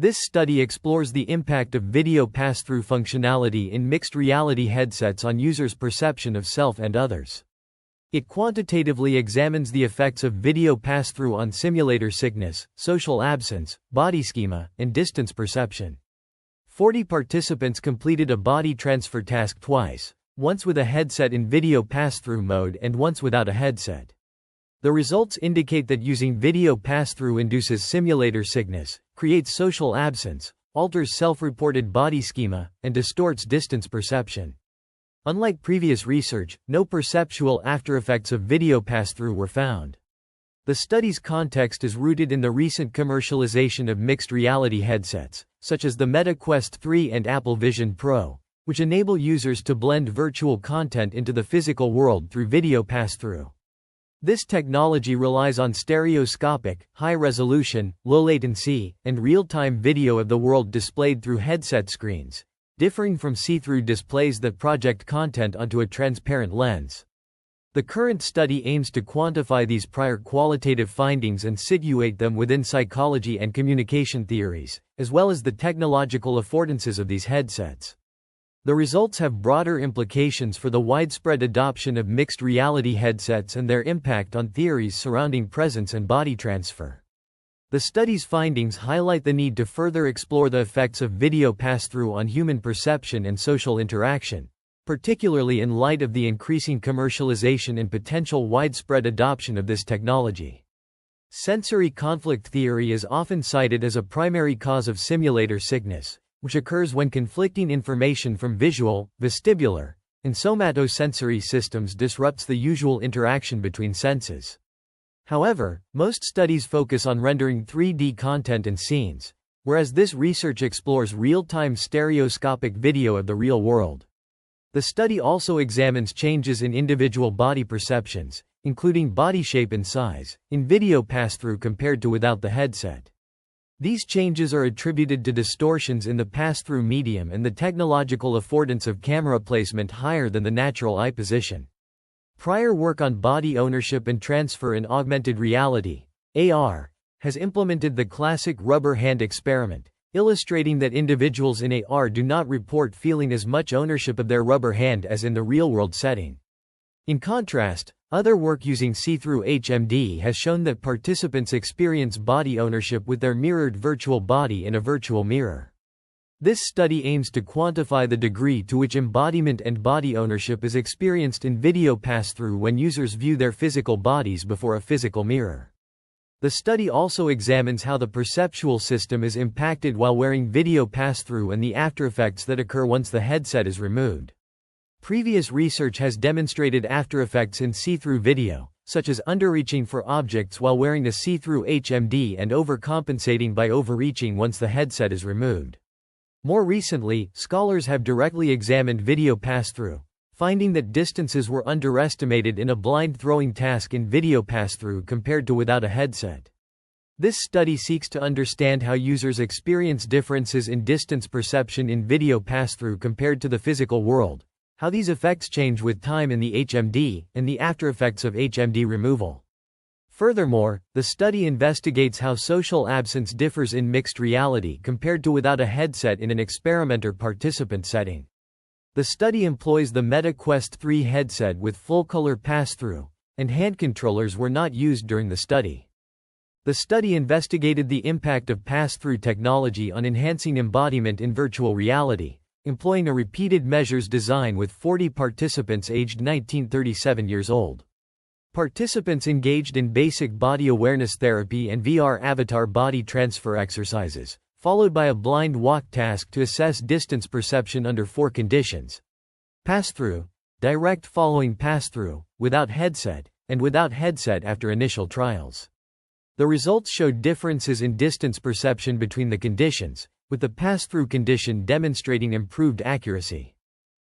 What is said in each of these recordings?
This study explores the impact of video pass-through functionality in mixed reality headsets on users' perception of self and others. It quantitatively examines the effects of video pass-through on simulator sickness, social absence, body schema, and distance perception. 40 participants completed a body transfer task twice, once with a headset in video pass-through mode and once without a headset. The results indicate that using video pass-through induces simulator sickness, creates social absence, alters self-reported body schema, and distorts distance perception. Unlike previous research, no perceptual aftereffects of video pass-through were found. The study's context is rooted in the recent commercialization of mixed reality headsets, such as the Meta Quest 3 and Apple Vision Pro, which enable users to blend virtual content into the physical world through video pass-through. This technology relies on stereoscopic, high-resolution, low-latency, and real-time video of the world displayed through headset screens, differing from see-through displays that project content onto a transparent lens. The current study aims to quantify these prior qualitative findings and situate them within psychology and communication theories, as well as the technological affordances of these headsets. The results have broader implications for the widespread adoption of mixed reality headsets and their impact on theories surrounding presence and body transfer. The study's findings highlight the need to further explore the effects of video pass-through on human perception and social interaction, particularly in light of the increasing commercialization and potential widespread adoption of this technology. Sensory conflict theory is often cited as a primary cause of simulator sickness, which occurs when conflicting information from visual, vestibular, and somatosensory systems disrupts the usual interaction between senses. However, most studies focus on rendering 3D content and scenes, whereas this research explores real-time stereoscopic video of the real world. The study also examines changes in individual body perceptions, including body shape and size, in video pass-through compared to without the headset. These changes are attributed to distortions in the pass-through medium and the technological affordance of camera placement higher than the natural eye position. Prior work on body ownership and transfer in augmented reality, AR, has implemented the classic rubber hand experiment, illustrating that individuals in AR do not report feeling as much ownership of their rubber hand as in the real-world setting. In contrast, other work using see-through HMD has shown that participants experience body ownership with their mirrored virtual body in a virtual mirror. This study aims to quantify the degree to which embodiment and body ownership is experienced in video pass-through when users view their physical bodies before a physical mirror. The study also examines how the perceptual system is impacted while wearing video pass-through and the aftereffects that occur once the headset is removed. Previous research has demonstrated aftereffects in see-through video, such as underreaching for objects while wearing a see-through HMD and overcompensating by overreaching once the headset is removed. More recently, scholars have directly examined video pass-through, finding that distances were underestimated in a blind throwing task in video pass-through compared to without a headset. This study seeks to understand how users experience differences in distance perception in video pass-through compared to the physical world, how these effects change with time in the HMD, and the aftereffects of HMD removal. Furthermore, the study investigates how social absence differs in mixed reality compared to without a headset in an experimenter-participant setting. The study employs the Meta Quest 3 headset with full-color pass-through, and hand controllers were not used during the study. The study investigated the impact of pass-through technology on enhancing embodiment in virtual reality, employing a repeated measures design with 40 participants aged 19-37 years old. Participants engaged in basic body awareness therapy and VR avatar body transfer exercises, followed by a blind walk task to assess distance perception under 4 conditions: pass-through, direct following pass-through, without headset, and without headset after initial trials. The results showed differences in distance perception between the conditions, with the pass-through condition demonstrating improved accuracy.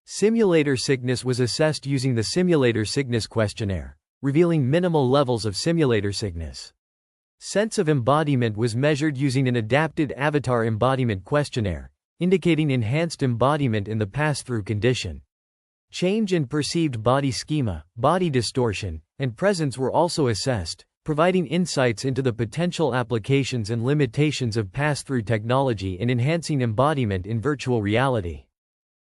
Simulator sickness was assessed using the Simulator Sickness Questionnaire, revealing minimal levels of simulator sickness. Sense of embodiment was measured using an adapted avatar embodiment questionnaire, indicating enhanced embodiment in the pass-through condition. Change in perceived body schema, body distortion, and presence were also assessed, providing insights into the potential applications and limitations of pass-through technology in enhancing embodiment in virtual reality.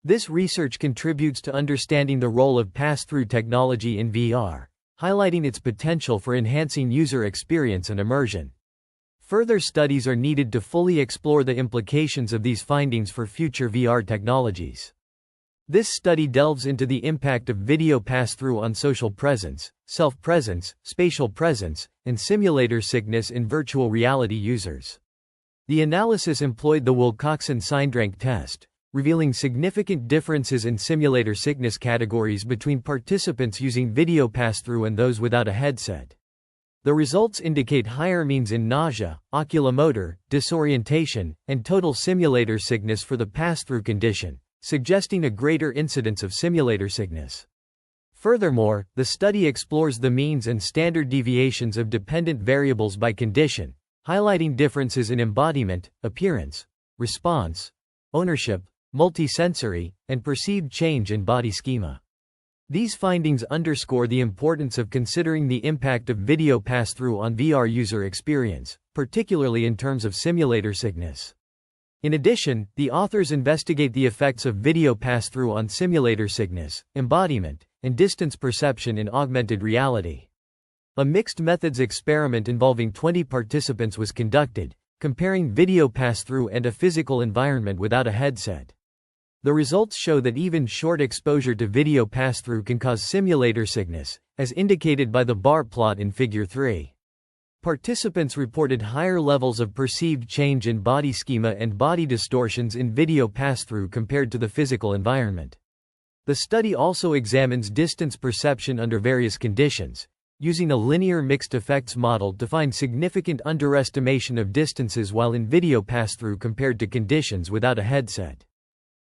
This research contributes to understanding the role of pass-through technology in VR, highlighting its potential for enhancing user experience and immersion. Further studies are needed to fully explore the implications of these findings for future VR technologies. This study delves into the impact of video pass-through on social presence, self-presence, spatial presence, and simulator sickness in virtual reality users. The analysis employed the Wilcoxon-Sindrank test, revealing significant differences in simulator sickness categories between participants using video pass-through and those without a headset. The results indicate higher means in nausea, oculomotor, disorientation, and total simulator sickness for the pass-through condition, suggesting a greater incidence of simulator sickness. Furthermore, the study explores the means and standard deviations of dependent variables by condition, highlighting differences in embodiment, appearance, response, ownership, multisensory, and perceived change in body schema. These findings underscore the importance of considering the impact of video pass-through on VR user experience, particularly in terms of simulator sickness. In addition, the authors investigate the effects of video pass-through on simulator sickness, embodiment, and distance perception in augmented reality. A mixed methods experiment involving 20 participants was conducted, comparing video pass-through and a physical environment without a headset. The results show that even short exposure to video pass-through can cause simulator sickness, as indicated by the bar plot in Figure 3. Participants reported higher levels of perceived change in body schema and body distortions in video pass-through compared to the physical environment. The study also examines distance perception under various conditions, using a linear mixed effects model to find significant underestimation of distances while in video pass-through compared to conditions without a headset.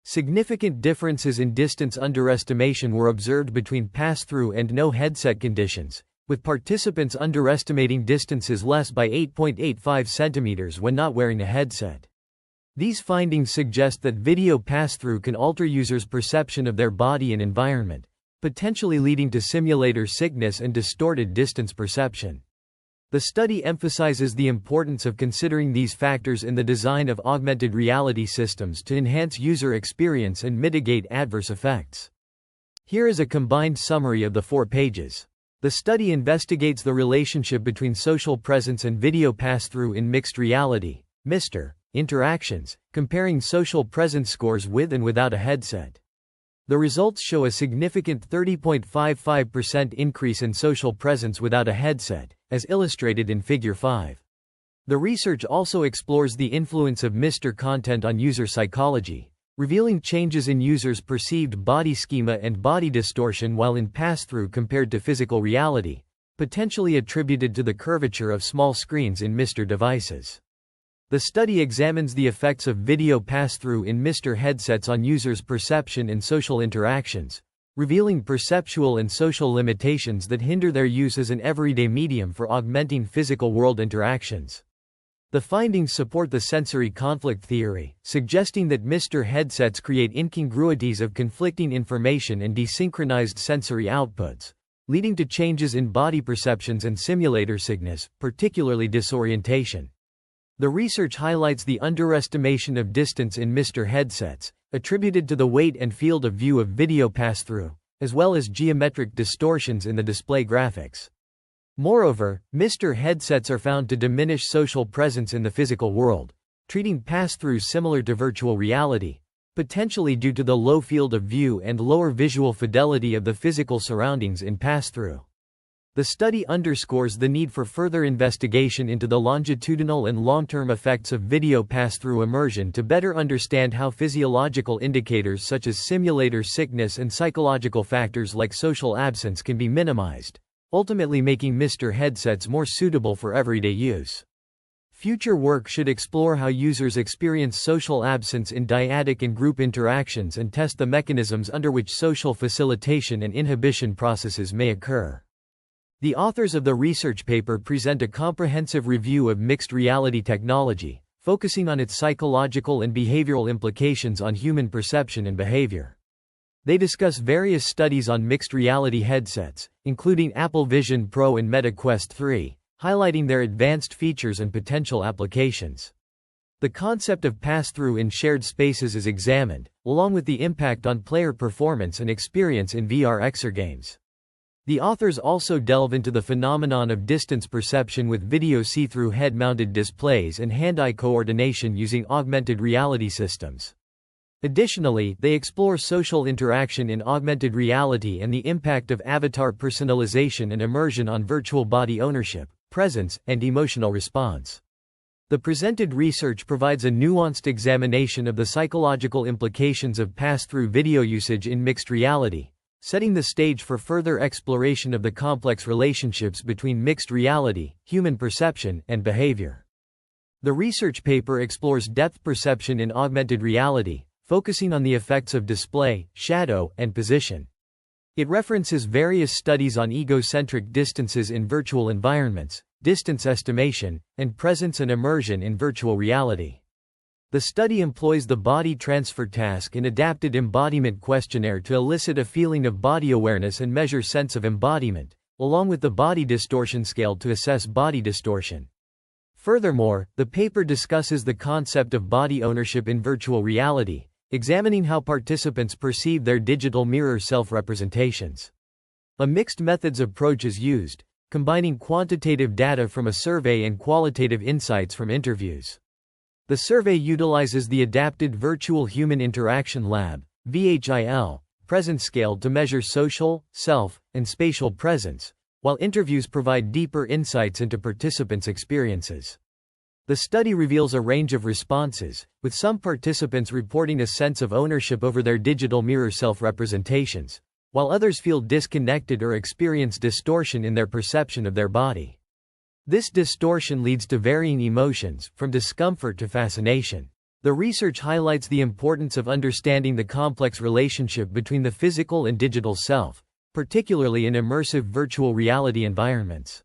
Significant differences in distance underestimation were observed between pass-through and no headset conditions, with participants underestimating distances less by 8.85 centimeters when not wearing a headset. These findings suggest that video pass-through can alter users' perception of their body and environment, potentially leading to simulator sickness and distorted distance perception. The study emphasizes the importance of considering these factors in the design of augmented reality systems to enhance user experience and mitigate adverse effects. Here is a combined summary of the 4 pages. The study investigates the relationship between social presence and video pass-through in mixed reality, MR, interactions, comparing social presence scores with and without a headset. The results show a significant 30.55% increase in social presence without a headset, as illustrated in Figure 5. The research also explores the influence of MR content on user psychology, revealing changes in users' perceived body schema and body distortion while in pass-through compared to physical reality, potentially attributed to the curvature of small screens in MR devices. The study examines the effects of video pass-through in MR headsets on users' perception and social interactions, revealing perceptual and social limitations that hinder their use as an everyday medium for augmenting physical world interactions. The findings support the sensory conflict theory, suggesting that MR headsets create incongruities of conflicting information and desynchronized sensory outputs, leading to changes in body perceptions and simulator sickness, particularly disorientation. The research highlights the underestimation of distance in MR headsets, attributed to the weight and field of view of video pass-through, as well as geometric distortions in the display graphics. Moreover, MR headsets are found to diminish social presence in the physical world, treating pass-through similar to virtual reality, potentially due to the low field of view and lower visual fidelity of the physical surroundings in pass-through. The study underscores the need for further investigation into the longitudinal and long-term effects of video pass-through immersion to better understand how physiological indicators such as simulator sickness and psychological factors like social absence can be minimized, ultimately making MR headsets more suitable for everyday use. Future work should explore how users experience social absence in dyadic and group interactions and test the mechanisms under which social facilitation and inhibition processes may occur. The authors of the research paper present a comprehensive review of mixed reality technology, focusing on its psychological and behavioral implications on human perception and behavior. They discuss various studies on mixed reality headsets, including Apple Vision Pro and Meta Quest 3, highlighting their advanced features and potential applications. The concept of pass-through in shared spaces is examined, along with the impact on player performance and experience in VR exergames. The authors also delve into the phenomenon of distance perception with video see-through head-mounted displays and hand-eye coordination using augmented reality systems. Additionally, they explore social interaction in augmented reality and the impact of avatar personalization and immersion on virtual body ownership, presence, and emotional response. The presented research provides a nuanced examination of the psychological implications of pass-through video usage in mixed reality, setting the stage for further exploration of the complex relationships between mixed reality, human perception, and behavior. The research paper explores depth perception in augmented reality, focusing on the effects of display, shadow, and position. It references various studies on egocentric distances in virtual environments, distance estimation, and presence and immersion in virtual reality. The study employs the body transfer task and adapted embodiment questionnaire to elicit a feeling of body awareness and measure sense of embodiment, along with the body distortion scale to assess body distortion. Furthermore, the paper discusses the concept of body ownership in virtual reality, examining how participants perceive their digital mirror self-representations. A mixed methods approach is used, combining quantitative data from a survey and qualitative insights from interviews. The survey utilizes the Adapted Virtual Human Interaction Lab (VHIL) presence scale to measure social, self, and spatial presence, while interviews provide deeper insights into participants' experiences. The study reveals a range of responses, with some participants reporting a sense of ownership over their digital mirror self-representations, while others feel disconnected or experience distortion in their perception of their body. This distortion leads to varying emotions, from discomfort to fascination. The research highlights the importance of understanding the complex relationship between the physical and digital self, particularly in immersive virtual reality environments.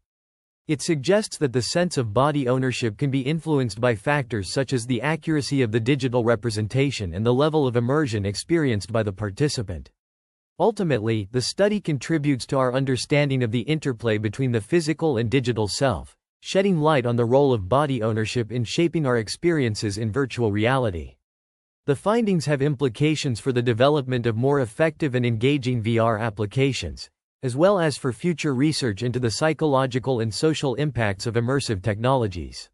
It suggests that the sense of body ownership can be influenced by factors such as the accuracy of the digital representation and the level of immersion experienced by the participant. Ultimately, the study contributes to our understanding of the interplay between the physical and digital self, shedding light on the role of body ownership in shaping our experiences in virtual reality. The findings have implications for the development of more effective and engaging VR applications, as well as for future research into the psychological and social impacts of immersive technologies.